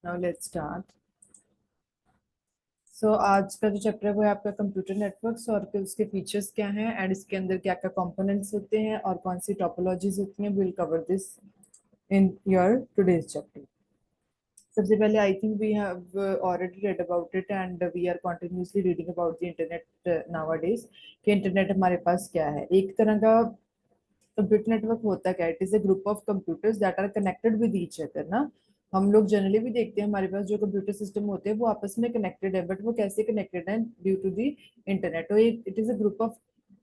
Now let's start. आज का जो चैप्टर है वो है आपका कंप्यूटर नेटवर्क्स और कि उसके फीचर्स क्या हैं एंड इसके अंदर क्या क्या कंपोनेंट्स होते हैं और कौन सी टोपोलॉजीज होती हैं। Will cover this in your today's chapter. सबसे पहले I think we have already read about it and we are continuously reading about the internet nowadays कि इंटरनेट हमारे पास क्या है। एक तरह का कंप्यूटर नेटवर्क होता क्या है? It is a group of computers that are connected with each other ना। हम लोग जनरली भी देखते हैं हमारे पास जो कंप्यूटर सिस्टम होते हैं वो आपस में कनेक्टेड है, बट वो कैसे कनेक्टेड है? Due to the internet. तो it is a group of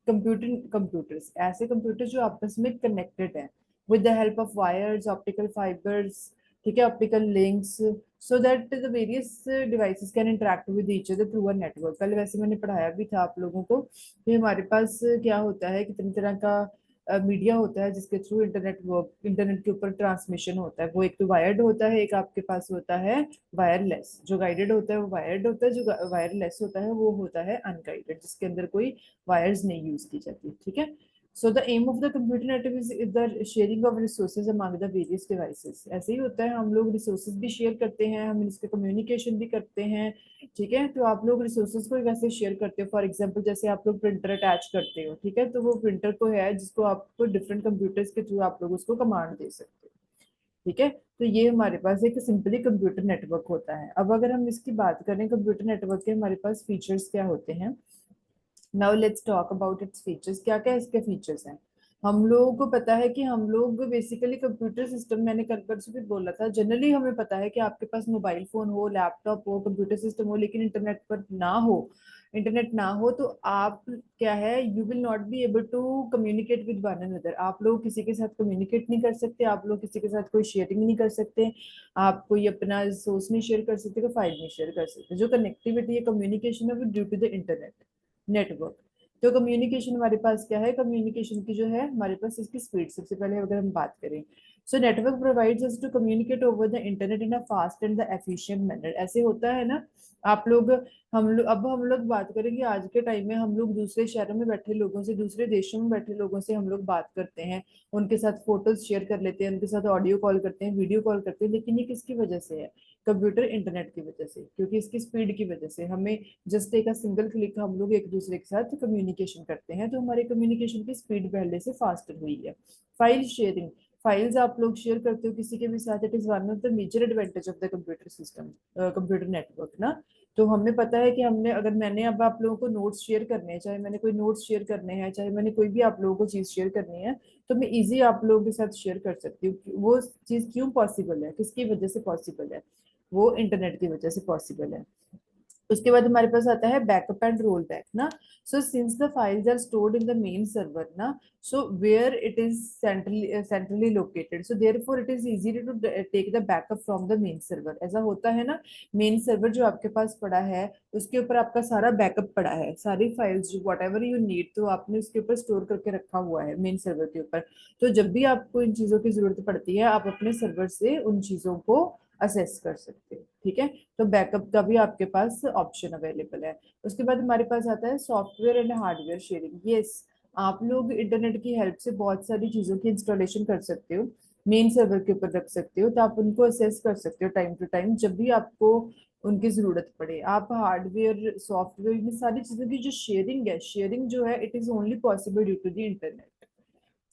computers, ऐसे कंप्यूटर जो आपस में कनेक्टेड है with the help of wires, optical fibres, ठीक है, optical links, so that the various devices can interact with each other through a network. कल वैसे मैंने पढ़ाया भी था आप लोगों को कि हमारे पास क्या होता है, कितनी तरह का मीडिया होता है जिसके थ्रू इंटरनेट के ऊपर ट्रांसमिशन होता है। वो एक तो वायर्ड होता है, एक आपके पास होता है वायरलेस। जो गाइडेड होता है वो वायर्ड होता है, जो वायरलेस होता है वो होता है अनगाइडेड, जिसके अंदर कोई वायर्स नहीं यूज की जाती। ठीक है। So the aim of the computer network is the sharing of resources among the various devices. ऐसे ही होता है, हम लोग रिसोर्सेज भी शेयर करते हैं, हम इसके कम्युनिकेशन भी करते हैं। ठीक है। तो आप लोग रिसोर्सेज को वैसे शेयर करते हो। फॉर एग्जांपल जैसे आप लोग प्रिंटर अटैच करते हो, ठीक है, तो वो प्रिंटर को है जिसको आपको डिफरेंट कंप्यूटर्स के थ्रू आप लोग उसको कमांड दे सकते हो। ठीक है। तो ये हमारे पास एक सिंपली कंप्यूटर नेटवर्क होता है। अब अगर हम इसकी बात करें कंप्यूटर नेटवर्क के हमारे पास फीचर्स क्या होते हैं। Now let's talk about its features. क्या क्या इसके फीचर्स हैं? हम लोगों को पता है कि हम लोग बेसिकली कंप्यूटर सिस्टम, मैंने कल परसों भी बोला था, जनरली हमें पता है कि आपके पास मोबाइल फोन हो, लैपटॉप हो, कंप्यूटर सिस्टम हो, लेकिन इंटरनेट ना हो तो आप क्या है, you will not be able to communicate with one another. आप लोग किसी के साथ कम्युनिकेट नहीं कर सकते, आप लोग किसी के साथ कोई शेयरिंग नहीं कर सकते, आप कोई अपना सोर्स नहीं शेयर कर सकते, कोई फाइल नहीं शेयर कर सकते। जो कनेक्टिविटी है, कम्युनिकेशन है, वो due to the internet network. तो कम्युनिकेशन हमारे पास क्या है? कम्युनिकेशन की जो है हमारे पास इसकी स्पीड, सबसे पहले अगर हम बात करें, so network provides us to communicate over the internet in a fast and the efficient manner. ऐसे होता है ना। आप लोग हम लोग बात करेंगे आज के टाइम में, हम लोग दूसरे शहरों में बैठे लोगों से, दूसरे देशों में बैठे लोगों से हम लोग बात करते हैं, उनके साथ फोटोज शेयर कर लेते हैं, उनके साथ ऑडियो कॉल करते हैं, वीडियो कॉल करते हैं, लेकिन ये किसकी वजह से है? कंप्यूटर इंटरनेट की वजह से, क्योंकि इसकी स्पीड की वजह से हमें जस्ट एक सिंगल क्लिक हम लोग एक दूसरे के साथ कम्युनिकेशन करते हैं, तो हमारे कम्युनिकेशन की स्पीड पहले से फास्टर हुई है। फाइल शेयरिंग, फाइल्स आप लोग शेयर करते हो किसी के भी साथ, it is one of the major advantage of the computer system, computer network ना। तो हमें पता है कि हमने, अगर मैंने अब आप लोगों को नोट्स शेयर करने हैं, चाहे मैंने कोई नोट्स शेयर करने हैं, चाहे मैंने कोई भी आप लोगों को चीज शेयर करनी है, तो मैं इजी आप लोगों के साथ शेयर कर सकती हूँ। वो चीज क्यों पॉसिबल है, किसकी वजह से पॉसिबल है? वो इंटरनेट की वजह से पॉसिबल है। उसके बाद हमारे पास आता है बैकअप एंड रोल बैक ना। So since the files are stored in the main server ना, so where it is centrally located, so therefore it is easy to take the backup from the main server. ऐसा होता है ना, main server जो आपके पास पड़ा है उसके ऊपर आपका सारा बैकअप पड़ा है, सारी फाइल्स जो वट एवर यू नीड, तो आपने उसके ऊपर स्टोर करके रखा हुआ है मेन सर्वर के ऊपर। तो जब भी आपको इन चीजों की जरूरत पड़ती है, आप अपने सर्वर से उन चीजों को असेस कर सकते हो। ठीक है। तो बैकअप का भी आपके पास ऑप्शन अवेलेबल है। उसके बाद हमारे पास आता है software and hardware sharing. Yes, आप लोग इंटरनेट की हेल्प से बहुत सारी चीजों की इंस्टॉलेशन कर सकते हो, मेन सर्वर के ऊपर रख सकते हो, तो आप उनको असेस कर सकते हो टाइम टू टाइम जब भी आपको उनकी जरूरत पड़े। आप हार्डवेयर सॉफ्टवेयर इन सारी चीजों की जो शेयरिंग है, शेयरिंग जो है, it is only possible due to the internet.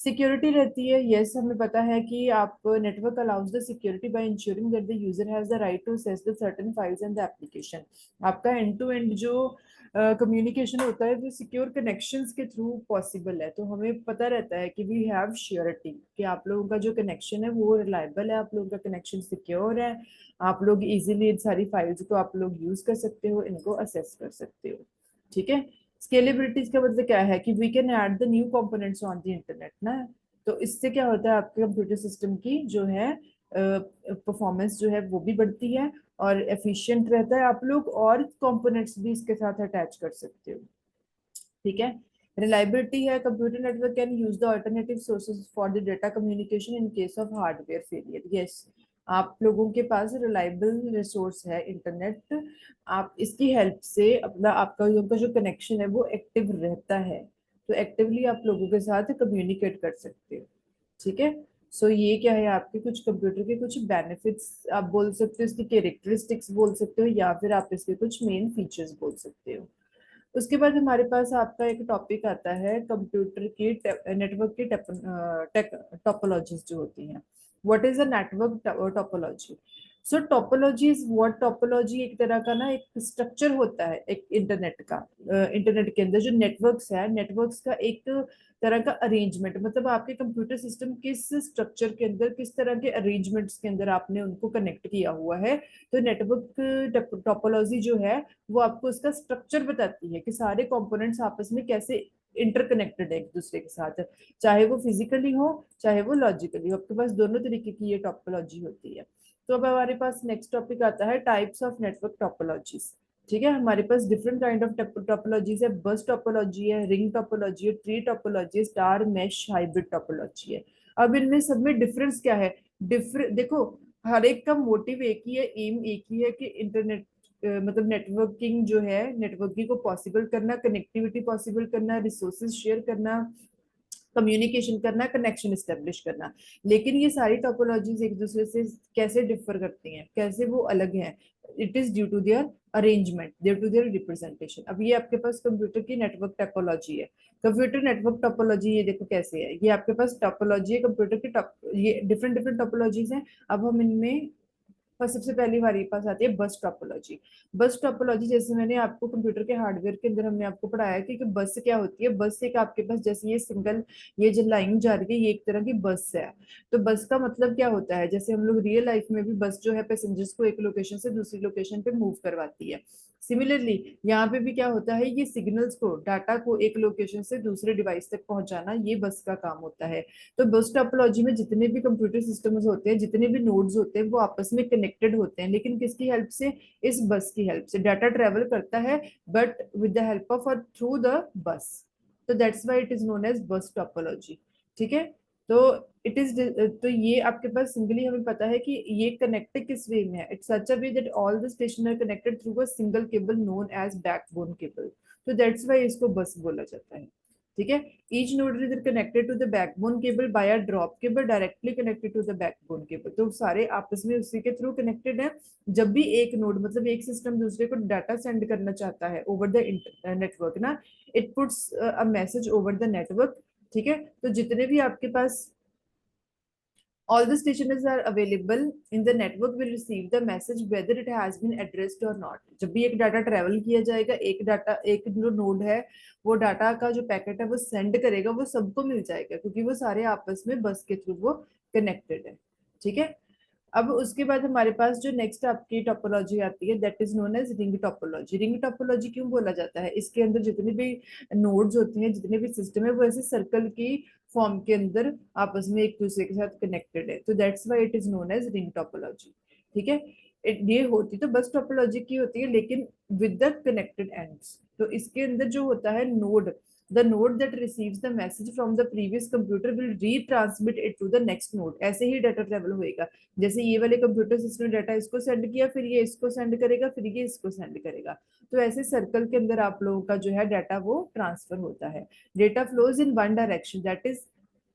Security रहती है। यस, हमें पता है कि आप network allows the security by ensuring that the user has the right to access the certain files and the application. आपका एंड टू एंड जो communication होता है वो सिक्योर कनेक्शंस के थ्रू पॉसिबल है। तो हमें पता रहता है कि वी हैव श्योरिटी कि आप लोगों का जो कनेक्शन है वो रिलायबल है, आप लोगों का कनेक्शन सिक्योर है, आप लोग इजीली इन सारी फाइल्स को आप लोग यूज कर सकते हो, इनको असेस कर सकते हो। ठीक है। स्केलेबिलिटी का मतलब क्या है कि we can add the new components on the internet ना। तो इससे क्या होता है, आपके कंप्यूटर सिस्टम की जो है परफॉर्मेंस जो है वो भी बढ़ती है और एफिशिएंट रहता है। आप लोग और कंपोनेंट्स भी इसके साथ अटैच कर सकते हो। ठीक है। रिलायबिलिटी है, computer network can use the alternative sources for the data communication in case of hardware failure. Yes, आप लोगों के पास रिलायबल रिसोर्स है इंटरनेट, आप इसकी हेल्प से अपना आपका जो कनेक्शन है वो एक्टिव रहता है, तो एक्टिवली आप लोगों के साथ कम्युनिकेट कर सकते हो। ठीक है। सो ये क्या है, आपके कुछ कंप्यूटर के कुछ बेनिफिट्स आप बोल सकते हो, इसकी कैरेक्टरिस्टिक्स बोल सकते हो, या फिर आप इसके कुछ मेन फीचर्स बोल सकते हो। उसके बाद हमारे पास आपका एक टॉपिक आता है कंप्यूटर की नेटवर्क की टोपोलॉजीज जो होती हैं। What is a network topology? So topology is what, topology एक तरह का ना एक स्ट्रक्चर होता है एक इंटरनेट का। इंटरनेट के अंदर जो नेटवर्क्स है, नेटवर्क्स का एक तरह का अरेंजमेंट, मतलब आपके कंप्यूटर सिस्टम किस स्ट्रक्चर के अंदर, किस तरह के अरेंजमेंट्स के अंदर आपने उनको कनेक्ट किया हुआ है। तो नेटवर्क टोपोलॉजी जो है वो आपको उसका स्ट्रक्चर बताती है कि सारे कंपोनेंट्स आपस में कैसे इंटरकनेक्टेड है एक दूसरे के साथ, चाहे वो फिजिकली हो चाहे वो लॉजिकली हो। आपके पास दोनों तरीके की ये टोपोलॉजी होती है। तो अब हमारे पास नेक्स्ट टॉपिक आता है टाइप्स ऑफ नेटवर्क टोपोलॉजीज। ठीक है, हमारे पास डिफरेंट काइंड ऑफ टोपोलॉजीज है। बस टोपोलॉजी है, रिंग टोपोलॉजी है, ट्री टोपोलॉजी है, स्टार मैश हाइब्रिड टोपोलॉजी है। अब इनमें सब में डिफरेंस क्या है? डिफरेंट देखो, हर एक का मोटिव एक ही है, एम एक ही है कि इंटरनेट मतलब नेटवर्किंग जो है, नेटवर्किंग को पॉसिबल करना, कनेक्टिविटी पॉसिबल करना, रिसोर्सेज शेयर करना, कम्युनिकेशन करना, कनेक्शन स्टेब्लिश करना। लेकिन ये सारी टोपोलॉजीज एक दूसरे से कैसे डिफर करती हैं, कैसे वो अलग हैं? It is due to their arrangement, due to their representation. अब ये आपके पास कंप्यूटर की नेटवर्क टोपोलॉजी है। कंप्यूटर नेटवर्क टोपोलॉजी ये देखो कैसे है, ये आपके पास टोपोलॉजी है कंप्यूटर की ये डिफरेंट डिफरेंट टोपोलॉजीज हैं। अब हम इनमें पर सबसे पहली हमारे पास आती है बस टोपोलॉजी। बस टोपोलॉजी, जैसे मैंने आपको कंप्यूटर के हार्डवेयर के अंदर हमने आपको पढ़ाया कि बस क्या होती है। बस एक आपके पास जैसे ये सिंगल, ये जो लाइन जा रही है ये एक तरह की बस है। तो बस का मतलब क्या होता है, जैसे हम लोग रियल लाइफ में भी बस जो है पैसेंजर्स को एक लोकेशन से दूसरी लोकेशन पे मूव करवाती है। सिमिलरली यहाँ पे भी क्या होता है, ये सिग्नल्स को, डाटा को एक लोकेशन से दूसरे डिवाइस तक पहुंचाना, ये बस का काम होता है। तो बस टोपोलॉजी में जितने भी कंप्यूटर सिस्टम्स होते हैं, जितने भी नोड्स होते हैं, वो आपस में कनेक्टेड होते हैं, लेकिन किसकी हेल्प से? इस बस की हेल्प से। डाटा ट्रेवल करता है but with the help of और थ्रू द बस। तो that's why it is known as bus topology. ठीक है, तो इट इज, तो ये आपके पास सिंगली हमें पता है कि ये कनेक्टेड किस वे में है। It's such a way that all the station are connected through a single cable known as backbone cable. तो दैट्स व्हाई इसको बस बोला जाता है। ठीक है, each node is connected to the backbone cable by a drop cable directly connected to the backbone cable। तो सारे आपस में उसी के थ्रू कनेक्टेड है। जब भी एक नोड, मतलब एक सिस्टम दूसरे को डाटा सेंड करना चाहता है ओवर द नेटवर्क ना, it puts a message over the network. ठीक है, तो जितने भी आपके पास all the stations are available in the network will receive the message whether it has been addressed or not। जब भी एक डाटा ट्रेवल किया जाएगा, एक जो नोड है वो डाटा का जो पैकेट है वो सेंड करेगा, वो सबको मिल जाएगा क्योंकि वो सारे आपस में बस के थ्रू वो कनेक्टेड है। ठीक है, अब उसके बाद हमारे पास जो नेक्स्ट आपकी टोपोलॉजी आती है that is known as ring topology. Ring topology क्यों बोला जाता है? इसके अंदर जितने भी नोड्स होती हैं, जितने भी सिस्टम है, वो ऐसे सर्कल की फॉर्म के अंदर आपस में एक दूसरे के साथ कनेक्टेड है। तो that's why it is known as ring topology. ठीक है, ये होती तो बस टोपोलॉजी की होती है, लेकिन विद द कनेक्टेड एंड्स। तो इसके अंदर जो होता है node, the node that receives the message from the previous computer will retransmit it to the next node। ऐसे ही डाटा ट्रेवल होएगा। जैसे ये वाले कंप्यूटर सिस्टम ने डाटा इसको सेंड किया, फिर ये इसको सेंड करेगा, फिर ये इसको सेंड करेगा। तो ऐसे सर्कल के अंदर आप लोगों का जो है डाटा वो ट्रांसफर होता है। Data flows in one direction, that is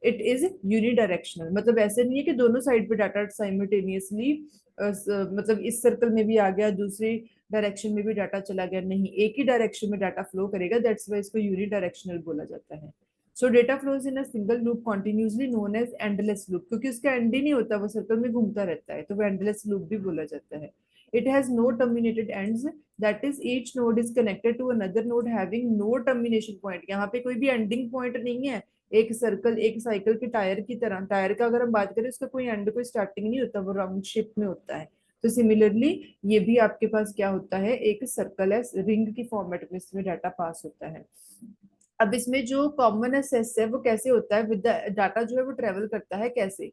it is unidirectional. मतलब ऐसे नहीं है कि दोनों साइड पे डाटा साइमल्टेनियसली, मतलब इस सर्कल में भी आ गया, दूसरी डायरेक्शन में भी डाटा चला गया, नहीं, एक ही डायरेक्शन में डाटा फ्लो करेगा। दैट्स वाई इसको यूनिडायरेक्शनल बोला जाता है। So data flows in a single loop continuously known as endless loop, क्योंकि उसका एंड ही नहीं होता, वो सर्कल में घूमता रहता है, तो वो एंडलेस लूप भी बोला जाता है। It has no terminated ends, that is each node is connected to another node having no termination point. यहाँ पे कोई भी एंडिंग पॉइंट नहीं है। एक सर्कल, एक साइकिल के टायर की तरह, टायर का अगर हम बात करें उसका कोई एंड, कोई स्टार्टिंग नहीं होता, वो राउंड शेप में होता है। तो सिमिलरली ये भी आपके पास क्या होता है, एक सर्कल है, रिंग की फॉर्मेट में इसमें डाटा पास होता है। अब इसमें जो कॉमन एसेस है वो कैसे होता है, विद डाटा जो है वो ट्रेवल करता है कैसे?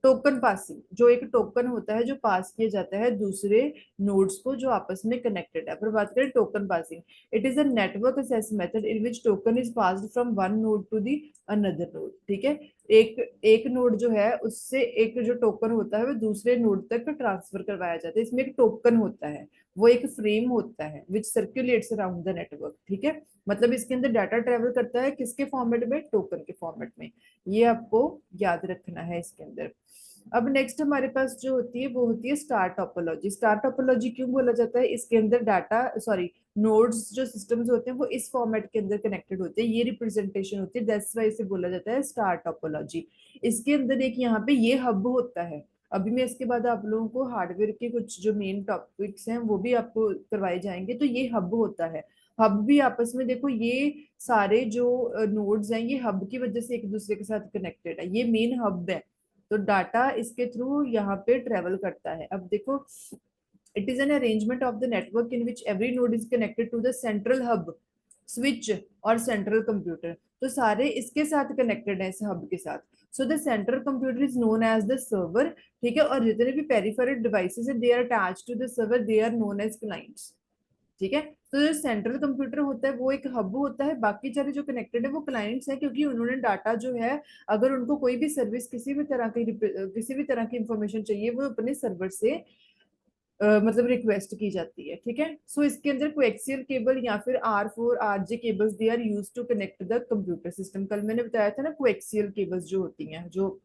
टोकन पासिंग, जो एक टोकन होता है जो पास किया जाता है दूसरे नोड्स को जो आपस में कनेक्टेड है। पर बात करें token passing, it is a network access method in which token is passed from one node to the another node. ठीक है, एक एक नोड जो है उससे एक जो टोकन होता है वो दूसरे नोड तक ट्रांसफर करवाया जाता है। इसमें एक टोकन होता है, वो एक फ्रेम होता है विच सर्कुलेट्स अराउंड द नेटवर्क। ठीक है, मतलब इसके अंदर डाटा ट्रेवल करता है किसके फॉर्मेट में, टोकन के फॉर्मेट में। ये आपको याद रखना है इसके अंदर। अब नेक्स्ट हमारे पास जो होती है वो होती है स्टार टोपोलॉजी। स्टार टोपोलॉजी क्यों बोला जाता है, इसके अंदर डाटा सॉरी नोड्स जो सिस्टम्स होते हैं वो इस फॉर्मेट के अंदर कनेक्टेड होते हैं, ये रिप्रेजेंटेशन होती है, दैट्स वाई इसे बोला जाता है स्टार टोपोलॉजी। इसके अंदर एक यहाँ पे ये हब होता है। अभी मैं इसके बाद आप लोगों को हार्डवेयर के कुछ जो मेन टॉपिक्स हैं वो भी आपको करवाए जाएंगे। तो ये हब होता है। हब भी आपस में देखो, ये सारे जो नोड्स हैं ये हब की वजह से एक दूसरे के साथ कनेक्टेड है, ये मेन हब है। तो डाटा इसके थ्रू यहाँ पे ट्रेवल करता है। अब देखो, it is an arrangement of the network in which every node is connected to the central hub, switch और सेंट्रल कंप्यूटर। तो सारे इसके साथ कनेक्टेड है, इस हब के साथ। So the central computer is known as the server. ठीक है, और जितने भी पेरिफेरल डिवाइसेस है they are attached to the server, they are known as clients. ठीक है, तो जो सेंट्रल कंप्यूटर होता है वो एक हब होता है, बाकी सारे जो कनेक्टेड है वो क्लाइंट्स है, क्योंकि उन्होंने डाटा जो है, अगर उनको कोई भी सर्विस किसी भी तरह की इंफॉर्मेशन चाहिए वो अपने सर्वर से मतलब रिक्वेस्ट की जाती है। ठीक है, सो इसके अंदर कोएक्सियल केबल या फिर R4 RJ cables they are used to connect the computer system. कल मैंने बताया था ना, कोएक्सियल केबल्स जो होती हैं, जो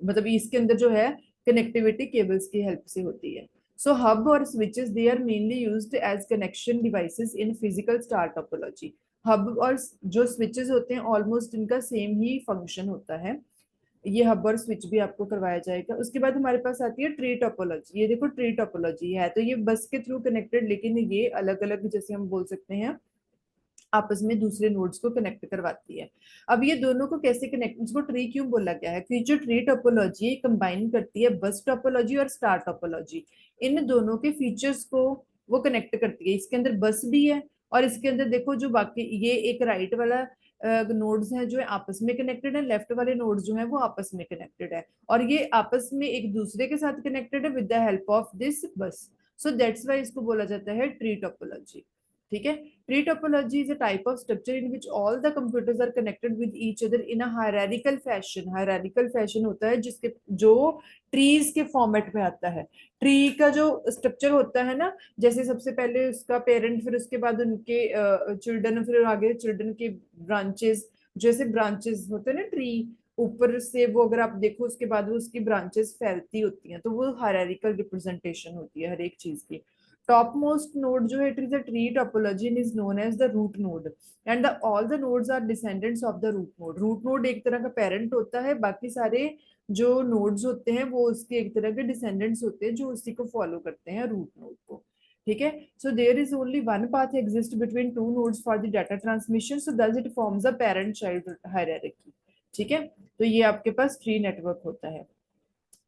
मतलब इसके अंदर जो है कनेक्टिविटी केबल्स की हेल्प से होती है। सो हब और switches they are mainly used as connection devices in physical star topology. Hub और जो स्विचेस होते हैं ऑलमोस्ट इनका सेम ही फंक्शन होता है। ये हब और स्विच भी आपको करवाया जाएगा। उसके बाद हमारे पास आती है ट्री टोपोलॉजी। ये देखो ट्री टोपोलॉजी है, तो ये बस के थ्रू कनेक्टेड, लेकिन ये अलग अलग जैसे हम बोल सकते हैं आपस में दूसरे नोड्स को कनेक्ट करवाती है। अब ये दोनों को कैसे कनेक्ट, इसको ट्री क्यों बोला गया है, क्योंकि जो ट्री टोपोलॉजी कंबाइन करती है बस टोपोलॉजी और स्टार टोपोलॉजी, इन दोनों के फीचर्स को वो कनेक्ट करती है। इसके अंदर बस भी है, और इसके अंदर देखो जो बाकी ये एक राइट वाला नोड्स हैं जो आपस में कनेक्टेड है, लेफ्ट वाले नोड्स जो हैं वो आपस में कनेक्टेड है, और ये आपस में एक दूसरे के साथ कनेक्टेड है with the help of this bus. So that's why इसको बोला जाता है ट्री टोपोलॉजी। ठीक है, tree topology is a type of structure in which all the computers are connected with each other in a hierarchical fashion। hierarchical fashion होता है जिसके जो ट्रीज के फॉर्मेट में आता है। ट्री का जो स्ट्रक्चर होता है ना, जैसे सबसे पहले उसका पेरेंट, फिर उसके बाद उनके चिल्ड्रन, फिर आगे चिल्ड्रन के ब्रांचेस, जैसे ब्रांचेस होते हैं ना ट्री, ऊपर से वो अगर आप देखो उसके बाद वो उसकी ब्रांचेस फैलती होती हैं, तो वो हायरार्किकल रिप्रेजेंटेशन होती है हर एक चीज की। topmost node जो है, it is a tree topology and is known as the root node, and all the nodes are descendants of the root node। root node एक तरह का parent होता है, बाकी सारे जो nodes होते हैं वो उसके एक तरह के descendants होते हैं जो उसी को follow करते हैं root node को। ठीक है, so there is only one path exist between two nodes for the data transmission, so thus it forms a parent child hierarchy। ठीक है, तो ये आपके पास ट्री नेटवर्क होता है।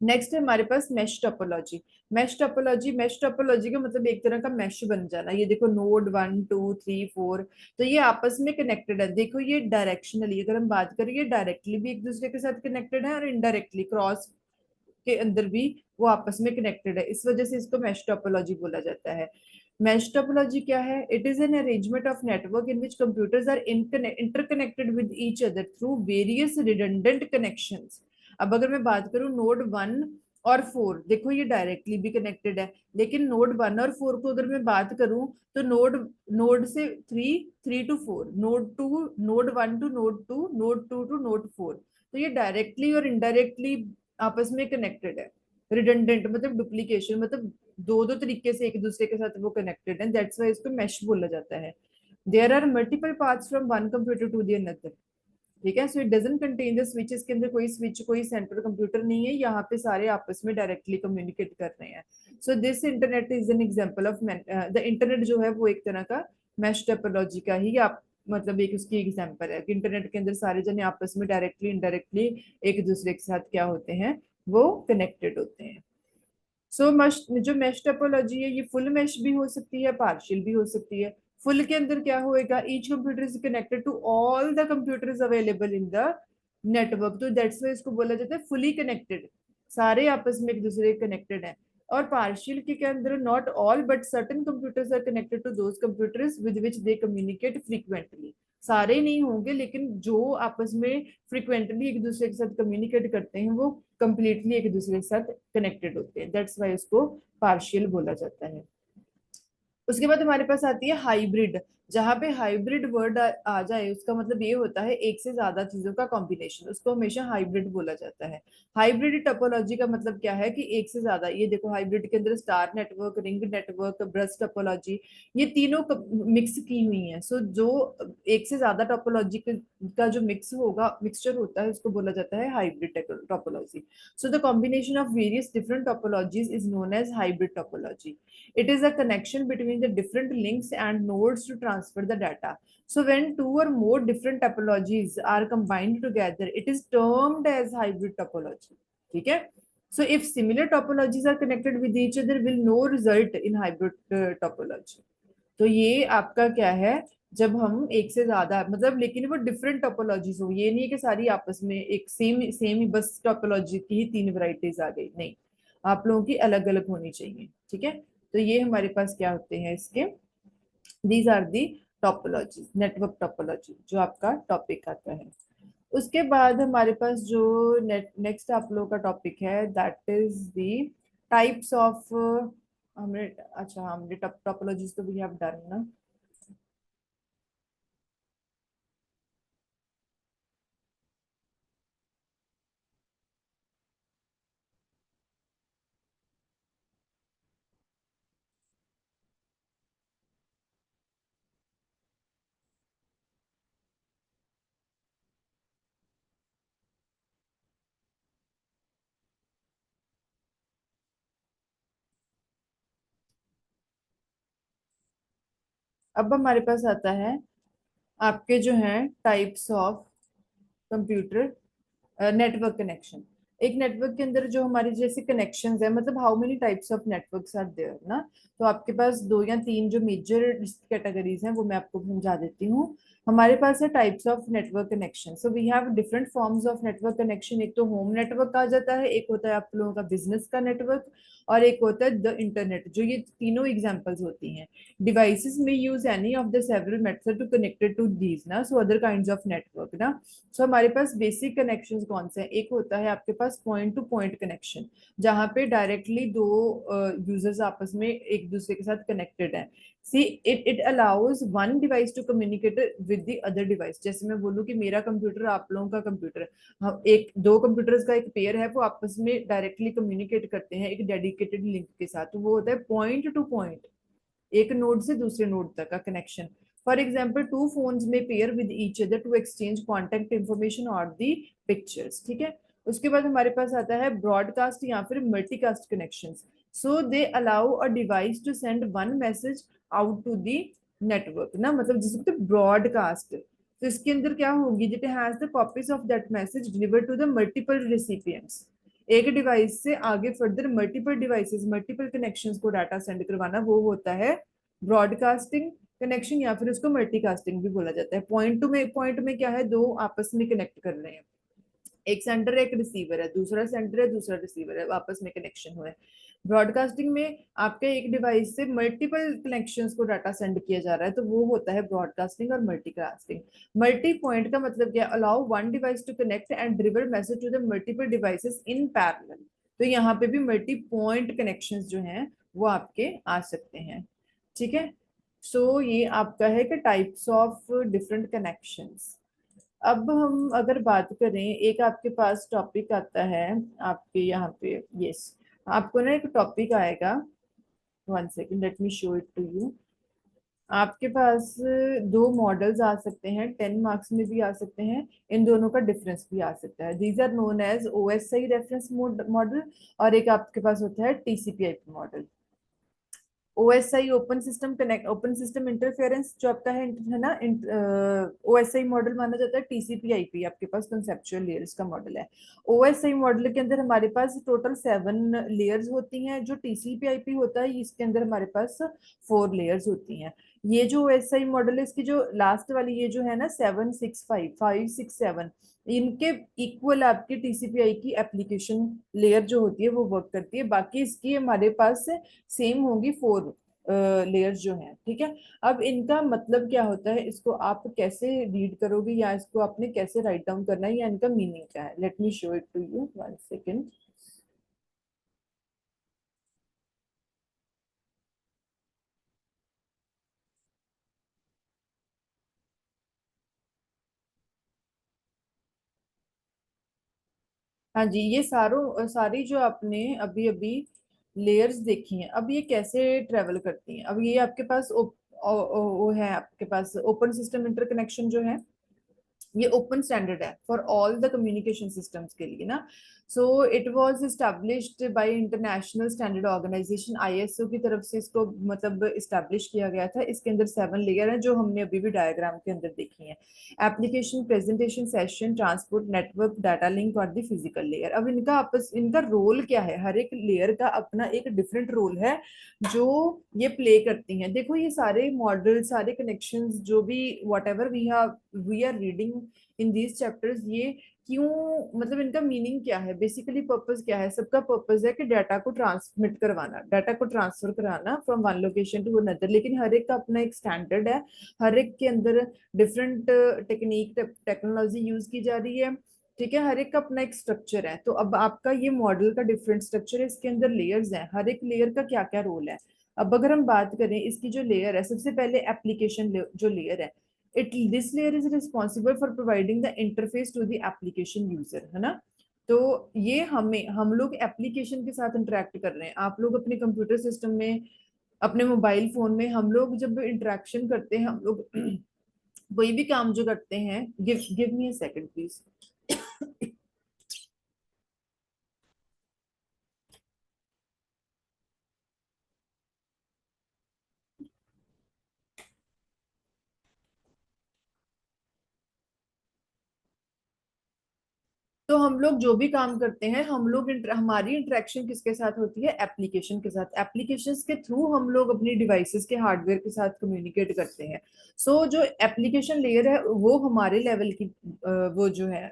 नेक्स्ट है हमारे पास मैश टोपोलॉजी। मैश टोपोलॉजी का मतलब एक तरह का मैश बन जाना। ये देखो नोड 1 2 3 4, तो ये आपस में कनेक्टेड है। देखो ये डायरेक्शनली अगर हम बात करें, ये डायरेक्टली भी एक दूसरे के साथ कनेक्टेड है और इनडायरेक्टली क्रॉस के अंदर भी वो आपस में कनेक्टेड है, इस वजह से इसको मैश टोपोलॉजी बोला जाता है। मैश टोपोलॉजी क्या है, it is an arrangement of network in which computers are interconnected with each other through various redundant connections. अब अगर मैं बात करूं नोड 1 और 4, देखो ये डायरेक्टली भी कनेक्टेड है, लेकिन नोड 1 और 4 को अगर मैं बात करूं तो नोड नोड से 3 3 to 4, node 1 to node 2, node 2 to node 4, तो ये डायरेक्टली और इनडायरेक्टली आपस में कनेक्टेड है। रिडंडेंट मतलब डुप्लीकेशन, मतलब दो दो तरीके से एक दूसरे के साथ वो कनेक्टेड है, दैट्स वाई इसको मैश बोला जाता है। There are multiple paths from one computer to the another. ठीक है, so it doesn't contain the switches, के अंदर कोई स्विच कोई सेंट्रल कंप्यूटर नहीं है, यहाँ पे सारे आपस में डायरेक्टली कम्युनिकेट कर रहे हैं। So this internet is an example of the internet जो है वो एक तरह का मैश टोपोलॉजी का ही आप मतलब एक उसकी एग्जांपल है कि इंटरनेट के अंदर सारे जने आपस में डायरेक्टली इनडायरेक्टली एक दूसरे के साथ क्या होते हैं, वो कनेक्टेड होते हैं। सो मश जो मैश टोपोलॉजी है ये फुल मैश भी हो सकती है, पार्शियल भी हो सकती है। फुल के अंदर क्या होएगा, each computer is connected to all the computers available in the network, तो दैट्स वाई इसको बोला जाता है फुली कनेक्टेड, सारे आपस में एक दूसरे कनेक्टेड हैं। और पार्शियल के अंदर not all but certain computers are connected to those computers with which they communicate frequently. सारे नहीं होंगे, लेकिन जो आपस में फ्रिक्वेंटली एक दूसरे के साथ कम्युनिकेट करते हैं वो कंप्लीटली एक दूसरे के साथ कनेक्टेड होते हैं, दैट्स वाई उसको पार्शियल बोला जाता है। उसके बाद हमारे पास आती है हाइब्रिड। जहां पे हाइब्रिड वर्ड आ जाए उसका मतलब ये होता है एक से ज्यादा चीजों का कॉम्बिनेशन, उसको हमेशा हाइब्रिड बोला जाता है। हाइब्रिड टोपोलॉजी का मतलब क्या है कि एक से ज्यादा, ये देखो हाइब्रिड के अंदर star network, ring network, brush topology, ये तीनों मिक्स की हुई हैं। सो जो एक से ज्यादा टोपोलॉजी का जो मिक्स होगा, मिक्सचर होता है, उसको बोला जाता है hybrid topology. So the combination of various different topologies is known as hybrid topology. It is a connection between the different links and nodes to transfer the data. So when two or more different topologies are combined together, it is termed as hybrid topology. ठीक है? So if similar topologies are connected with each other, will no result in hybrid topology. तो ये आपका क्या है, जब हम एक से ज्यादा मतलब, लेकिन वो डिफरेंट टोपोलॉजीज हो, ये नहीं है कि सारी आपस में एक सेम सेम ही बस टोपोलॉजी की ही तीन वैरायटीज आ गई, नहीं, आप लोगों की अलग अलग होनी चाहिए। ठीक है, तो ये हमारे पास क्या होते हैं इसके, these are the topology, network topology जो आपका टॉपिक आता है। उसके बाद हमारे पास जो नेक्स्ट आप लोगों का टॉपिक है that is the types of, हमने, अच्छा हमने टोपोलॉजीज तो वी हैव डन ना। अब हमारे पास आता है आपके जो हैं types of computer network connection. एक नेटवर्क के अंदर जो हमारी जैसे कनेक्शंस है, मतलब how many types of networks are there ना। तो आपके पास दो या तीन जो मेजर कैटेगरीज हैं वो मैं आपको समझा देती हूँ। हमारे पास है types of network connection. So we have different forms of network connection. एक तो होम नेटवर्क आ जाता है, एक होता है आप लोगों का बिजनेस का नेटवर्क, और एक होता है द इंटरनेट, जो ये तीनों एग्जांपल्स होती हैं। डिवाइसेस में use any of the several method to connected to these ना, so other kinds of network ना। सो हमारे पास बेसिक कनेक्शंस कौन से हैं, एक होता है आपके पास पॉइंट टू पॉइंट कनेक्शन, जहां पे डायरेक्टली दो यूजर्स आपस में एक दूसरे के साथ कनेक्टेड हैं। See it allows one device to communicate with the other device. जैसे मैं बोलूँ कि मेरा कंप्यूटर आप लोगों का कंप्यूटर, हम एक दो कंप्यूटर्स का एक पेयर है, वो आपस में डायरेक्टली कम्युनिकेट करते हैं एक डेडिकेटेड लिंक के साथ, तो वो होता है पॉइंट टू पॉइंट, एक नोड से दूसरे नोड तक का connection. For example two phones में pair with each other to exchange contact information और दी पिक्चर्स। ठीक है, उसके बाद हमारे पास आता है ब्रॉडकास्ट या फिर multicast connection. So they allow a device to send one message out to the network ना, मतलब जिसको ब्रॉडकास्ट। तो इसके अंदर क्या होगी, it has the copies of that message deliver to the multiple recipients. एक डिवाइस से आगे further multiple devices, multiple connections को डाटा सेंड करवाना, वो होता है ब्रॉडकास्टिंग कनेक्शन, या फिर उसको मल्टीकास्टिंग भी बोला जाता है। पॉइंट में क्या है, दो आपस में कनेक्ट कर रहे हैं, एक सेंटर है एक रिसीवर है, दूसरा सेंटर है दूसरा रिसीवर है, आपस में कनेक्शन हुआ है। ब्रॉडकास्टिंग में आपके एक डिवाइस से मल्टीपल कनेक्शंस को डाटा सेंड किया जा रहा है, तो वो होता है ब्रॉडकास्टिंग और मल्टीकास्टिंग। मल्टी पॉइंट का मतलब क्या, allow one device to connect and deliver message to the multiple devices in parallel. तो यहाँ पे भी मल्टी पॉइंट कनेक्शंस जो हैं वो आपके आ सकते हैं। ठीक है, सो ये आपका है कि टाइप्स ऑफ डिफरेंट कनेक्शंस। अब हम अगर बात करें, एक आपके पास टॉपिक आता है आपके यहाँ पे, यस, आपको ना एक टॉपिक आएगा, one second let me show it to you. आपके पास दो मॉडल्स आ सकते हैं, 10 मार्क्स में भी आ सकते हैं, इन दोनों का डिफरेंस भी आ सकता है। These are known as OSI reference model, और एक आपके पास होता है TCPIP model. OSI open system connect, open system interference जो आपका है ना, ओएसआई मॉडल माना जाता है। टीसीपी/आईपी आपके पास कंसेप्चुअल लेयर्स का मॉडल है। ओएसआई मॉडल के अंदर हमारे पास टोटल 7 लेयर्स होती हैं, जो टीसीपी/आईपी होता है इसके अंदर हमारे पास 4 लेयर्स होती हैं। ये जो ओएसआई मॉडल है, इसकी जो लास्ट वाली ये जो है ना 765 567, इनके इक्वल आपकी टीसीपीआई की एप्लीकेशन लेयर जो होती है वो वर्क करती है। बाकी इसकी हमारे पास सेम होंगी 4, लेयर्स जो हैं, ठीक है। अब इनका मतलब क्या होता है, इसको आप कैसे रीड करोगे या इसको आपने कैसे राइट डाउन करना है या इनका मीनिंग क्या है, let me show it to you, one second. हाँ जी, ये सारी जो आपने अभी अभी लेयर्स देखी हैं, अब ये कैसे ट्रेवल करती हैं। अब ये आपके पास वो है, आपके पास ओपन सिस्टम इंटरकनेक्शन जो है, ये ओपन स्टैंडर्ड है for all the communication systems के लिए ना। So it was established by International Standard Organization, ISO की तरफ से इसको मतलब इस्टेब्लिश किया गया था। इसके अंदर 7 लेयर हैं जो हमने अभी भी डायग्राम के अंदर देखी हैं। Application, presentation, session, transport, network, data link और द फिजिकल लेयर। अब इनका रोल क्या है, हर एक लेयर का अपना एक डिफरेंट रोल है जो ये प्ले करती हैं। देखो ये सारे मॉडल, सारे कनेक्शंस जो भी whatever we are reading in these chapters, ये क्यों, मतलब इनका मीनिंग क्या है, बेसिकली पर्पस क्या है। सबका पर्पस है कि डाटा को ट्रांसमिट करवाना, डाटा को ट्रांसफर कराना from one location to another, लेकिन हर एक का अपना एक स्टैंडर्ड है। हर एक के अंदर डिफरेंट टेक्निक, टेक्नोलॉजी यूज की जा रही है, ठीक है। हर एक का अपना एक स्ट्रक्चर है। तो अब आपका ये मॉडल का डिफरेंट स्ट्रक्चर है, इसके अंदर लेयर्स हैं, हर एक लेयर का क्या क्या रोल है। अब अगर हम बात करें इसकी जो लेयर है, सबसे पहले एप्लीकेशन जो लेयर है, it this layer is responsible for providing the interface to the application user, है ना। तो ये हम लोग एप्लीकेशन के साथ इंटरेक्ट कर रहे हैं, आप लोग अपने कंप्यूटर सिस्टम में, अपने मोबाइल फोन में, हम लोग जब इंटरेक्शन करते हैं, हम लोग कोई भी काम जो करते हैं, give me a second please. तो हम लोग जो भी काम करते हैं, हमारी इंटरेक्शन किसके साथ होती है, एप्लीकेशन के साथ। एप्लीकेशंस के थ्रू हम लोग अपनी डिवाइसेस के हार्डवेयर के साथ कम्युनिकेट करते हैं। सो जो एप्लीकेशन लेयर है वो हमारे लेवल की वो जो है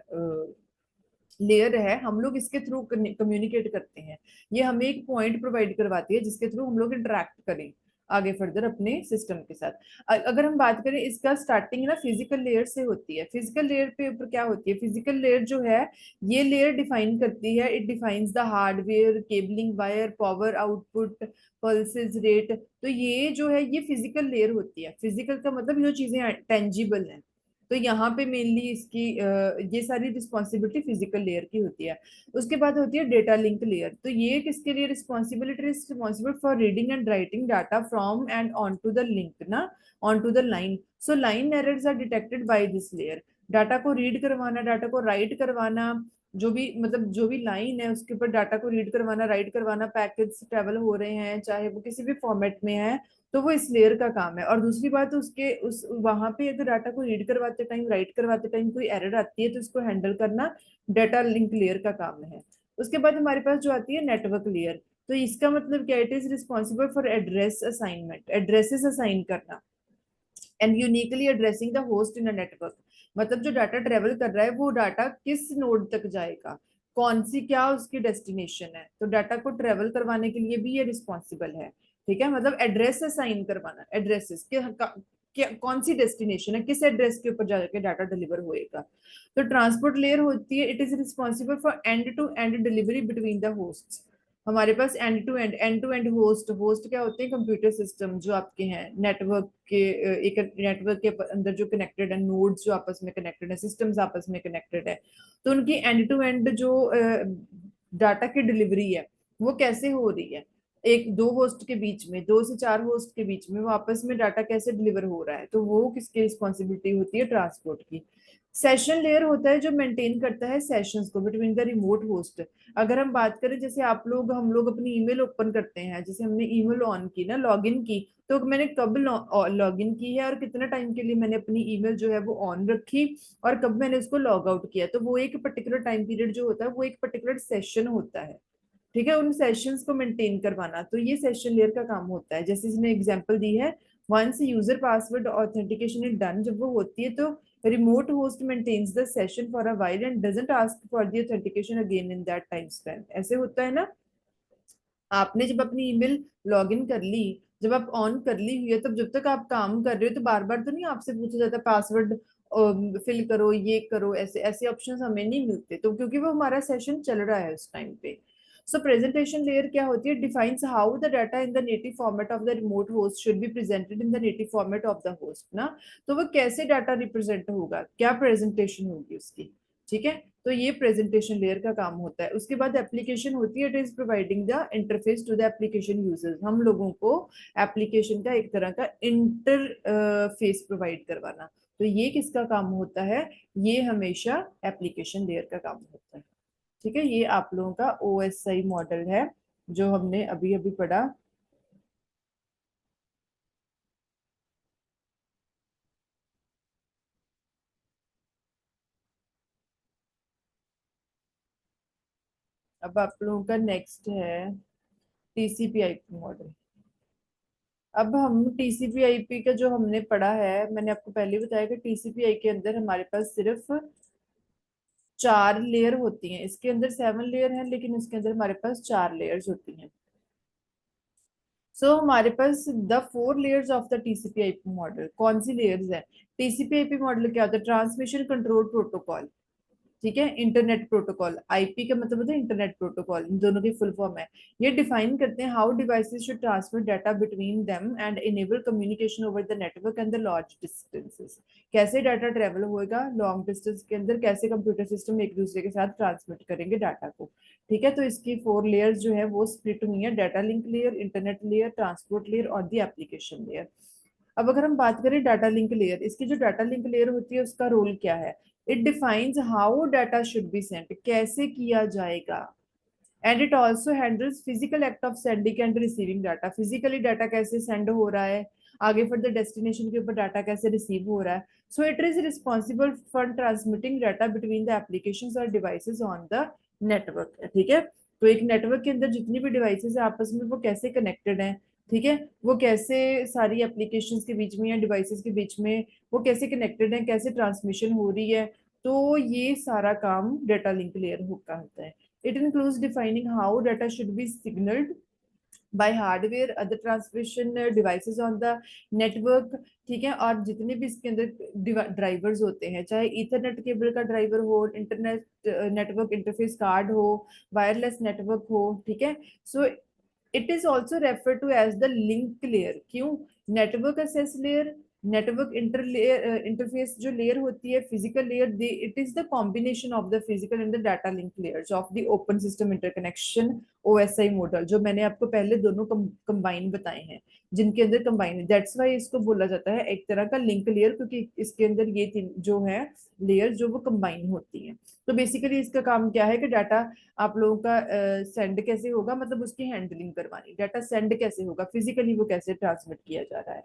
लेयर है, हम लोग इसके थ्रू कम्युनिकेट करते हैं। ये हमें एक पॉइंट प्रोवाइड करवाती है जिसके थ्रू हम लोग इंटरेक्ट करें आगे फर्दर अपने सिस्टम के साथ। अगर हम बात करें, इसका स्टार्टिंग ना फिजिकल लेयर से होती है। फिजिकल लेयर पे ऊपर क्या होती है, फिजिकल लेयर जो है, ये लेयर डिफाइन करती है, it defines the hardware, cabling wire, power output, pulses rate. तो ये जो है ये फिजिकल लेयर होती है। फिजिकल का मतलब जो चीजें टेंजिबल हैं। तो यहाँ पे मेनली इसकी ये सारी रिस्पॉन्सिबिलिटी फिजिकल लेयर की होती है। उसके बाद होती है डेटा लिंक लेयर। तो ये किसके लिए responsibility, responsible for reading and writing data from and on to the link ना, on to the line. So line errors are detected by this layer. Data को रीड करवाना, डाटा को write करवाना, जो भी मतलब जो भी लाइन है उसके ऊपर डाटा को रीड करवाना, राइट करवाना, पैकेट्स ट्रेवल हो रहे हैं चाहे वो किसी भी फॉर्मेट में है, तो वो इस लेयर का काम है। और दूसरी बात, उसके उस वहां पे अगर डाटा को रीड करवाते टाइम, राइट करवाते टाइम कोई एरर आती है तो इसको हैंडल करना डाटा लिंक लेयर का काम है। उसके बाद हमारे पास जो आती है नेटवर्क लेयर। तो इसका मतलब क्या, it is responsible for address assignment, addresses assign करना, and uniquely addressing the host in a network. मतलब जो डाटा ट्रेवल कर रहा है वो डाटा किस नोड तक जाएगा, कौन सी क्या उसकी डेस्टिनेशन है, तो डाटा को ट्रेवल करवाने के लिए भी ये रिस्पॉन्सिबल है, ठीक है। मतलब एड्रेस असाइन करवाना, एड्रेसेस के क्या, कौन सी डेस्टिनेशन है, किस एड्रेस के ऊपर जाके डाटा डिलीवर होएगा। तो ट्रांसपोर्ट लेयर होती है, it is responsible for end to end delivery between the host. हमारे पास end to end host, host क्या होते हैं, कंप्यूटर सिस्टम जो आपके हैं नेटवर्क के, एक नेटवर्क के अंदर जो कनेक्टेड है, नोड्स जो आपस में कनेक्टेड है, सिस्टम्स आपस में कनेक्टेड है। तो उनकी एंड टू एंड जो डाटा की डिलीवरी है वो कैसे हो रही है, एक दो होस्ट के बीच में, 2 से 4 होस्ट के बीच में, वो आपस में डाटा कैसे डिलीवर हो रहा है, तो वो किसकी रिस्पॉन्सिबिलिटी होती है, ट्रांसपोर्ट की। सेशन लेयर होता है जो मेंटेन करता है सेशंस को बिटवीन द रिमोट होस्ट। अगर हम बात करें, जैसे हम लोग अपनी ईमेल ओपन करते हैं, जैसे हमने ईमेल ऑन की ना, लॉगिन की, तो मैंने कब लॉगिन की है और कितना टाइम के लिए मैंने अपनी ईमेल जो है वो ऑन रखी, और कब मैंने उसको लॉग आउट किया, तो वो एक पर्टिकुलर टाइम पीरियड जो होता है वो एक पर्टिकुलर सेशन होता है, ठीक है। उन सेशंस को मेंटेन करवाना, तो ये सेशन लेयर का काम होता है। जैसे इसने एग्जांपल दी है, once user password authentication is done, जब वो होती है तो remote host maintains the session for a while and doesn't ask for the authentication again in that time span। ऐसे होता है ना, आपने जब अपनी ईमेल लॉगिन कर ली जब आप ऑन कर ली हुई है तब जब तक आप काम कर रहे हो तो बार बार तो नहीं आपसे पूछा जाता पासवर्ड फिल करो, ये करो, ऐसे ऐसे ऑप्शंस हमें नहीं मिलते, तो क्योंकि वो हमारा सेशन चल रहा है उस टाइम पे। सो प्रेजेंटेशन लेयर क्या होती है, defines how the data in the native format of the remote host should be presented in the native format of the host ना। तो वो कैसे डाटा रिप्रेजेंट होगा, क्या प्रेजेंटेशन होगी उसकी, ठीक है। तो ये प्रेजेंटेशन लेयर का काम होता है। उसके बाद एप्लीकेशन होती है, it is providing the interface to the application users, हम लोगों को एप्लीकेशन का एक तरह का इंटर फेस प्रोवाइड करवाना। तो ये किसका काम होता है, ये हमेशा एप्लीकेशन लेयर का काम होता है, ठीक है। ये आप लोगों का OSI मॉडल है जो हमने अभी अभी पढ़ा। अब आप लोगों का नेक्स्ट है TCP/IP मॉडल। अब हम TCP/IP का जो हमने पढ़ा है, मैंने आपको पहले ही बताया कि TCP/IP के अंदर हमारे पास सिर्फ 4 लेयर होती हैं, इसके अंदर 7 लेयर हैं लेकिन इसके अंदर हमारे पास 4 लेयर्स होती हैं। सो हमारे पास the 4 layers of the TCP/IP model, कौन सी लेयर्स है। TCP/IP मॉडल क्या होता है, ट्रांसमिशन कंट्रोल प्रोटोकॉल, ठीक है। इंटरनेट प्रोटोकॉल, आईपी का मतलब होता है इंटरनेट प्रोटोकॉल, इन दोनों की फुल फॉर्म है। ये डिफाइन करते हैं how devices should transmit data between them and enable communication over the network and the large distances. कैसे डाटा ट्रेवल होएगा लॉन्ग डिस्टेंस के अंदर, कैसे कंप्यूटर सिस्टम एक दूसरे के साथ ट्रांसमिट करेंगे डाटा को, ठीक है। तो इसकी 4 लेयर्स जो है वो स्प्लिट हुई है, data link layer, internet layer, transport layer और दी एप्लीकेशन लेयर। अब अगर हम बात करें डाटा लिंक लेयर, इसकी जो डाटा लिंक लेयर होती है उसका रोल क्या है, it defines how data should be sent, कैसे किया जाएगा। And it also handles physical act of sending end receiving data, physically data कैसे सेंड हो रहा है, आगे फॉर द डेस्टिनेशन के ऊपर डाटा कैसे रिसीव हो रहा है। So it is responsible for transmitting data between the applications और डिवाइसेस ऑन द नेटवर्क, ठीक है। तो एक नेटवर्क के अंदर जितनी भी डिवाइसेस है आपस में वो कैसे कनेक्टेड हैं, ठीक है, वो कैसे सारी एप्लीकेशंस के बीच में या डिवाइसेस के बीच में वो कैसे कनेक्टेड हैं, कैसे ट्रांसमिशन हो रही है। तो ये सारा काम डाटा लिंक लेयर का होता है। It includes defining how data should be signaled by hardware, other transmission devices on the network, ठीक है। और जितने भी इसके अंदर ड्राइवर्स होते हैं, चाहे ईथरनेट केबल का ड्राइवर हो, इंटरनेट नेटवर्क इंटरफेस कार्ड हो, वायरलेस नेटवर्क हो, ठीक है। So it is also refer to as the link layer, क्यों, network access layer, network inter layer, interface जो लेयर होती है, physical layer, they it is the combination of the physical and the data link layers of the open system interconnection OSI model, जो मैंने आपको पहले दोनों combine बताए हैं, जिनके अंदर कंबाइन है, दैट्स वाई इसको बोला जाता है एक तरह का लिंक लेयर, क्योंकि इसके अंदर ये तीन जो है लेयर जो वो कंबाइन होती हैं। तो बेसिकली इसका काम क्या है कि डाटा आप लोगों का सेंड कैसे होगा, मतलब उसकी हैंडलिंग करवानी, डाटा सेंड कैसे होगा, फिजिकली वो कैसे ट्रांसमिट किया जा रहा है।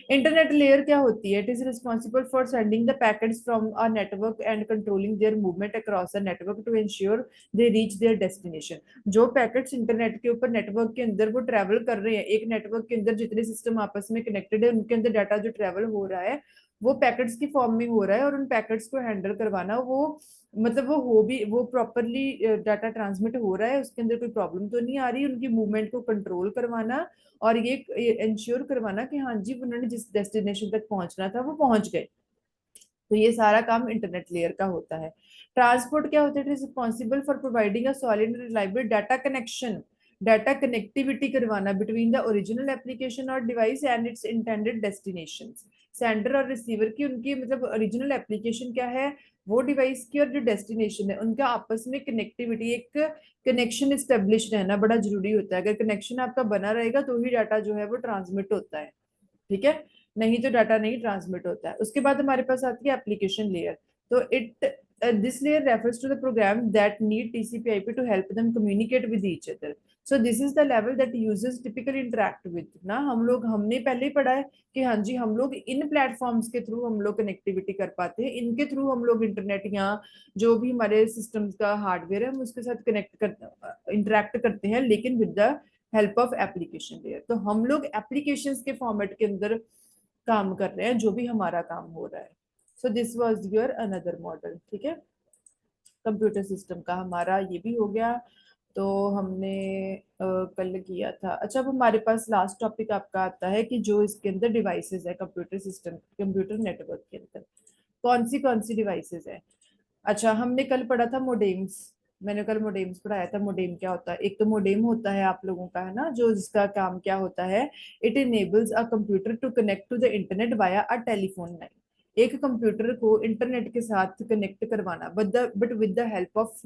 इंटरनेट लेयर क्या होती है, it is responsible for sending the packets from a network and controlling their movement across a network to ensure they reach their destination. जो पैकेट्स इंटरनेट के ऊपर नेटवर्क के अंदर वो ट्रेवल कर रहे हैं, एक नेटवर्क के अंदर जितने सिस्टम आपस में कनेक्टेड है उनके अंदर डाटा जो ट्रेवल हो रहा है वो पैकेट्स की फॉर्म में हो रहा है, और उन पैकेट्स को हैंडल करवाना, वो मतलब वो हो भी, वो प्रॉपरली डाटा ट्रांसमिट हो रहा है, उसके अंदर कोई प्रॉब्लम तो नहीं आ रही, उनकी मूवमेंट को कंट्रोल करवाना और ये इंश्योर करवाना कि हाँ जी उन्होंने जिस डेस्टिनेशन तक पहुंचना था वो पहुंच गए। तो ये सारा काम इंटरनेट लेयर का होता है। ट्रांसपोर्ट क्या होता है, it is responsible for providing a solid and reliable data connection, data connectivity करवाना बिटवीन द ओरिजिनल एप्लीकेशन और device and it's intended destination. Sender और रिसीवर की उनकी मतलब ओरिजिनल एप्लीकेशन क्या है, वो डिवाइस की, और जो डेस्टिनेशन है उनका आपस में कनेक्टिविटी, एक कनेक्शन स्टेब्लिश रहना बड़ा जरूरी होता है। अगर कनेक्शन आपका बना रहेगा तो ही डाटा जो है वो ट्रांसमिट होता है, ठीक है, नहीं तो डाटा नहीं ट्रांसमिट होता है। उसके बाद हमारे पास आती है एप्लीकेशन लेयर। तो it this layer refers to the program that need TCP/IP to help them communicate with each other. So this is the level that users typically interact with ना, हम लोग हमने पहले ही पढ़ा है कि हाँ जी हम लोग इन प्लेटफॉर्म्स के थ्रू हम लोग कनेक्टिविटी कर पाते हैं, इनके थ्रू हम लोग इंटरनेट या जो भी हमारे सिस्टम्स का हार्डवेयर है हम उसके साथ कनेक्ट कर इंटरेक्ट करते हैं, लेकिन with the help of application layer. तो हम लोग एप्लीकेशंस के फॉर्मेट के अंदर काम कर रहे हैं जो भी हमारा काम हो रहा है। So this was your another model, ठीक है। कंप्यूटर सिस्टम का हमारा ये भी हो गया। तो हमने कल किया था। अच्छा, अब हमारे पास लास्ट टॉपिक आपका आता है कि जो इसके अंदर डिवाइसेस है कंप्यूटर सिस्टम, कंप्यूटर नेटवर्क के अंदर कौन सी डिवाइसेस है। अच्छा, हमने कल पढ़ा था मोडेम्स। मैंने कल मोडेम्स पढ़ाया था। मोडेम क्या होता है? एक तो मोडेम होता है आप लोगों का, है ना, जो जिसका काम क्या होता है, it enables a computer to connect to the internet via a telephone line. एक कंप्यूटर को इंटरनेट के साथ कनेक्ट करवाना, but with the help of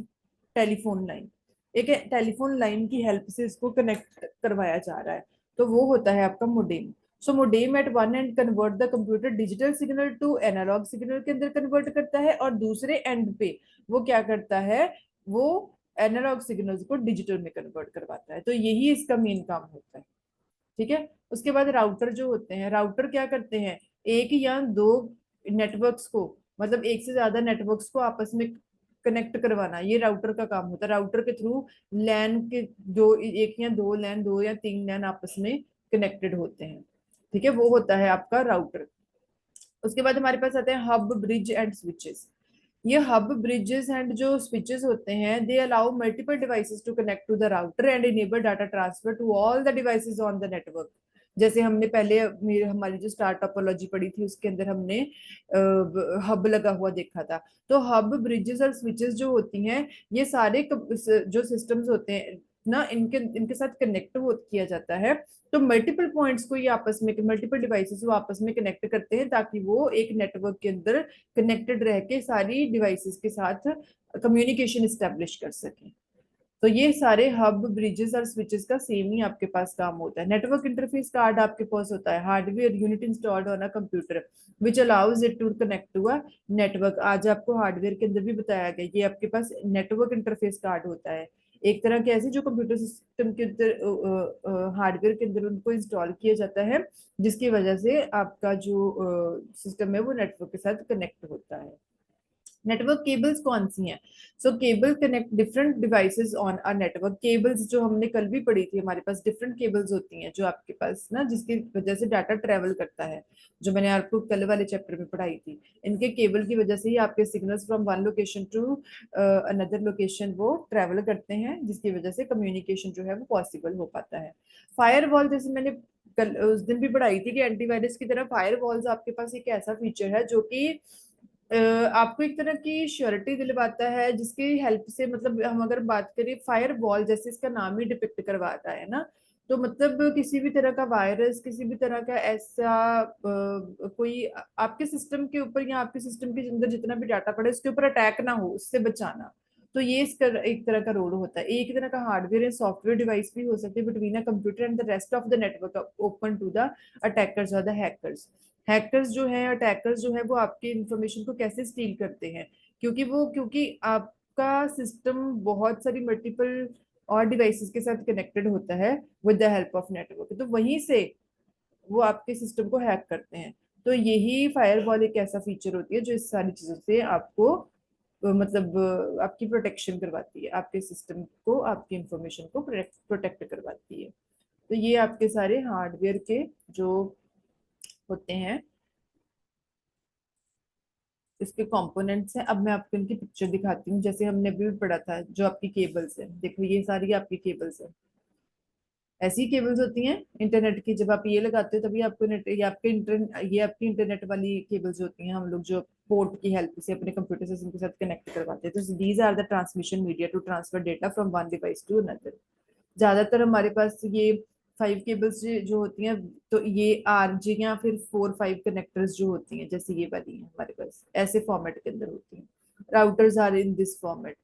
telephone line. एक टेलीफोन लाइन की हेल्प से इसको कनेक्ट करवाया जा रहा है, तो वो होता है आपका modem. So modem at one end convert the computer digital signal to analog signal के अंदर कन्वर्ट करता है, और दूसरे एंड पे वो क्या करता है, वो एनालॉग सिग्नल्स को डिजिटल में कन्वर्ट करवाता है। तो यही इसका मेन काम होता है। ठीक है। उसके बाद राउटर जो होते हैं, राउटर क्या करते हैं, एक या दो नेटवर्क्स को, मतलब एक से ज्यादा नेटवर्क्स को आपस में कनेक्ट करवाना, ये राउटर का काम होता है। राउटर के थ्रू लैन के जो एक या दो लैन, दो या तीन लैन आपस में कनेक्टेड होते हैं। ठीक है, वो होता है आपका राउटर। उसके बाद हमारे पास आते हैं हब, ब्रिज एंड स्विचेस। ये हब, ब्रिजेस एंड जो स्विचेस होते हैं, they allow multiple devices to connect to the router and enable data transfer to all the devices on the network. जैसे हमने पहले हमारी जो स्टार टोपोलॉजी पढ़ी थी उसके अंदर हमने हब लगा हुआ देखा था। तो हब, ब्रिजेस और स्विचेस जो होती हैं, ये सारे जो सिस्टम्स होते हैं ना, इनके इनके साथ कनेक्ट हो किया जाता है। तो मल्टीपल पॉइंट्स को ये आपस में, मल्टीपल डिवाइसेस को आपस में कनेक्ट करते हैं, ताकि वो एक नेटवर्क के अंदर कनेक्टेड रह के सारी डिवाइसेस के साथ कम्युनिकेशन स्टेब्लिश कर सकें। तो ये सारे हब, ब्रिजेस और स्विचेस का सेम ही आपके पास काम होता है। नेटवर्क इंटरफेस कार्ड आपके पास होता है, hardware unit installed on a computer which allows it to connect to a network. आज आपको हार्डवेयर के अंदर भी बताया गया, ये आपके पास नेटवर्क इंटरफेस कार्ड होता है। एक तरह के ऐसे जो कंप्यूटर सिस्टम के अंदर हार्डवेयर के अंदर उनको इंस्टॉल किया जाता है, जिसकी वजह से आपका जो सिस्टम है वो नेटवर्क के साथ कनेक्ट होता है। नेटवर्क केबल्स कौन सी हैं? So cable connect different devices on a network. Cables जो हमने कल भी पढ़ी थी, हमारे पास डिफरेंट केबल्स होती हैं जो आपके पास ना, जिसकी वजह से डाटा ट्रेवल करता है, जो मैंने आपको कल वाले चैप्टर में पढ़ाई थी। इनके केबल की वजह से ही आपके signals from one location to another location वो ट्रेवल करते हैं, जिसकी वजह से कम्युनिकेशन जो है वो पॉसिबल हो पाता है। फायरवॉल, जैसे मैंने कल उस दिन भी पढ़ाई थी कि एंटीवायरस की तरह फायरवॉल्स आपके पास एक ऐसा फीचर है जो कि आपको एक तरह की श्योरिटी दिलवाता है, जिसकी हेल्प से, मतलब हम अगर बात करें फायर वॉल, जैसे इसका नाम ही डिपिक्ट करवाता है ना, तो मतलब किसी भी तरह का वायरस, किसी भी तरह का ऐसा कोई आपके सिस्टम के ऊपर या आपके सिस्टम के अंदर जितना भी डाटा पड़े उसके ऊपर अटैक ना हो, उससे बचाना। तो ये इसका एक तरह का रोल होता है। एक तरह का हार्डवेयर या सॉफ्टवेयर डिवाइस भी हो सकती है between a computer and the rest of the network open to the attackers और द हैकर्स। हैकर्स जो है, अटैकर्स जो है, वो आपकी इंफॉर्मेशन को कैसे स्टील करते हैं, क्योंकि आपका सिस्टम बहुत सारी मल्टीपल और डिवाइसेस के साथ कनेक्टेड होता है with the help of network, तो वहीं से वो आपके सिस्टम को हैक करते हैं। तो यही फायरवॉल एक ऐसा फीचर होती है जो इस सारी चीजों से आपको मतलब आपकी प्रोटेक्शन करवाती है, आपके सिस्टम को, आपकी इंफॉर्मेशन को प्रोटेक्ट करवाती है। तो ये आपके सारे हार्डवेयर के जो होते हैं, इसके कंपोनेंट्स हैं। अब मैं आपको इनकी पिक्चर दिखाती हूँ, जैसे हमने अभी भी पढ़ा था, जो आपकी केबल्स है, देखो ये सारी आपकी केबल्स है। ऐसी केबल्स होती हैं इंटरनेट की, जब आप ये लगाते हो तभी आपको नेट, ये आपकी इंटरनेट वाली केबल्स होती हैं, हम लोग जो पोर्ट की हेल्प से अपने कंप्यूटर सिस्टम के साथ कनेक्ट करवाते हैं। तो these are the transmission media to transfer data from one device to another. ज्यादातर हमारे पास ये 5 केबल्स जो होती हैं, तो ये RJ या फिर 4-5 कनेक्टर्स जो होती हैं, जैसे ये वाली हैं हमारे पास, ऐसे फॉर्मेट के अंदर होती हैं। Routers are in this format,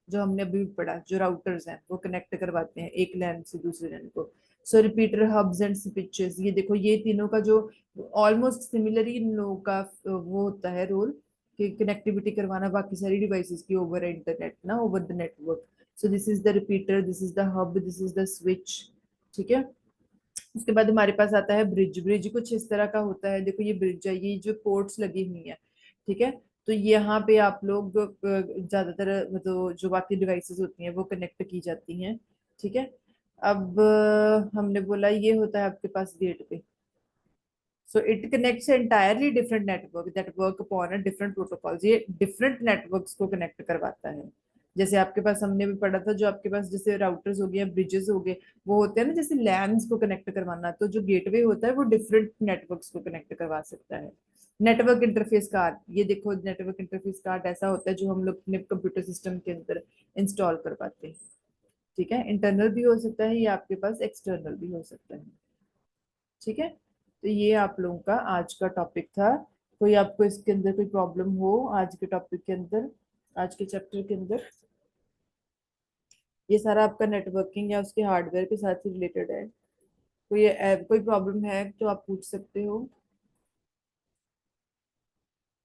जो हमने अभी भी पढ़ा, जो राउटर्स हैं वो कनेक्ट करवाते हैं एक लैन से दूसरे लैन को। सो रिपीटर, हब्स एंड स्विचेस, ये देखो ये तीनों का जो ऑलमोस्ट सिमिलर ही इन लोगों का वो होता है रोल, कि कनेक्टिविटी करवाना बाकी सारी डिवाइसेस की ओवर इंटरनेट ना, over the network. So this is the repeater, this is the hub, this is the switch. ठीक है। उसके बाद हमारे पास आता है ब्रिज। ब्रिज कुछ इस तरह का होता है, देखो ये ब्रिज है, ये जो पोर्ट्स लगी हुई है, ठीक है। तो यहाँ पे आप लोग ज्यादातर मतलब जो बाकी डिवाइसेस होती हैं वो कनेक्ट की जाती हैं। ठीक है। अब हमने बोला ये होता है आपके पास गेट पे। So it connects entirely different network that work upon a different protocols. ये डिफरेंट नेटवर्क्स को कनेक्ट करवाता है। जैसे आपके पास हमने भी पढ़ा था, जो आपके पास जैसे राउटर्स हो गए या ब्रिजेस हो गए, वो होते हैं ना जैसे लैन्स को कनेक्ट करवाना, तो जो गेटवे होता है वो डिफरेंट नेटवर्क्स को कनेक्ट करवा सकता है। नेटवर्क इंटरफेस कार्ड, ये देखो नेटवर्क इंटरफेस कार्ड ऐसा होता है जो हम लोग अपने कंप्यूटर सिस्टम के अंदर इंस्टॉल करवाते हैं। ठीक है, इंटरनल भी हो सकता है या आपके पास एक्सटर्नल भी हो सकता है। ठीक है, तो ये आप लोगों का आज का टॉपिक था। कोई आपको इसके अंदर कोई प्रॉब्लम हो आज के टॉपिक के अंदर, आज के चैप्टर के अंदर? ये सारा आपका नेटवर्किंग या उसके हार्डवेयर के साथ ही रिलेटेड है। कोई प्रॉब्लम है तो आप पूछ सकते हो।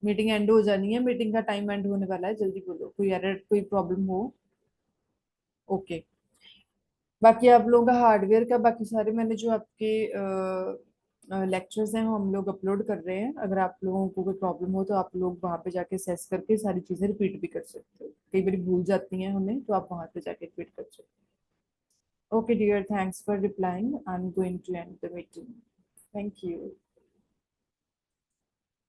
मीटिंग एंड हो जानी है, मीटिंग का टाइम एंड होने वाला है, जल्दी बोलो, कोई एरर कोई प्रॉब्लम हो। ओके। बाकी आप लोगों का हार्डवेयर का बाकी सारे मैंने जो आपके लेक्चर्स हैं वो हम लोग अपलोड कर रहे हैं। अगर आप लोगों को कोई प्रॉब्लम हो तो आप लोग वहाँ पे जाके सेस करके सारी चीज़ें रिपीट भी कर सकते हो, कई बार भूल जाती हैं हमें, तो आप वहाँ पे जाके रिपीट कर सकते हो। Okay dear, thanks for replying, I am going to end the meeting. Thank you.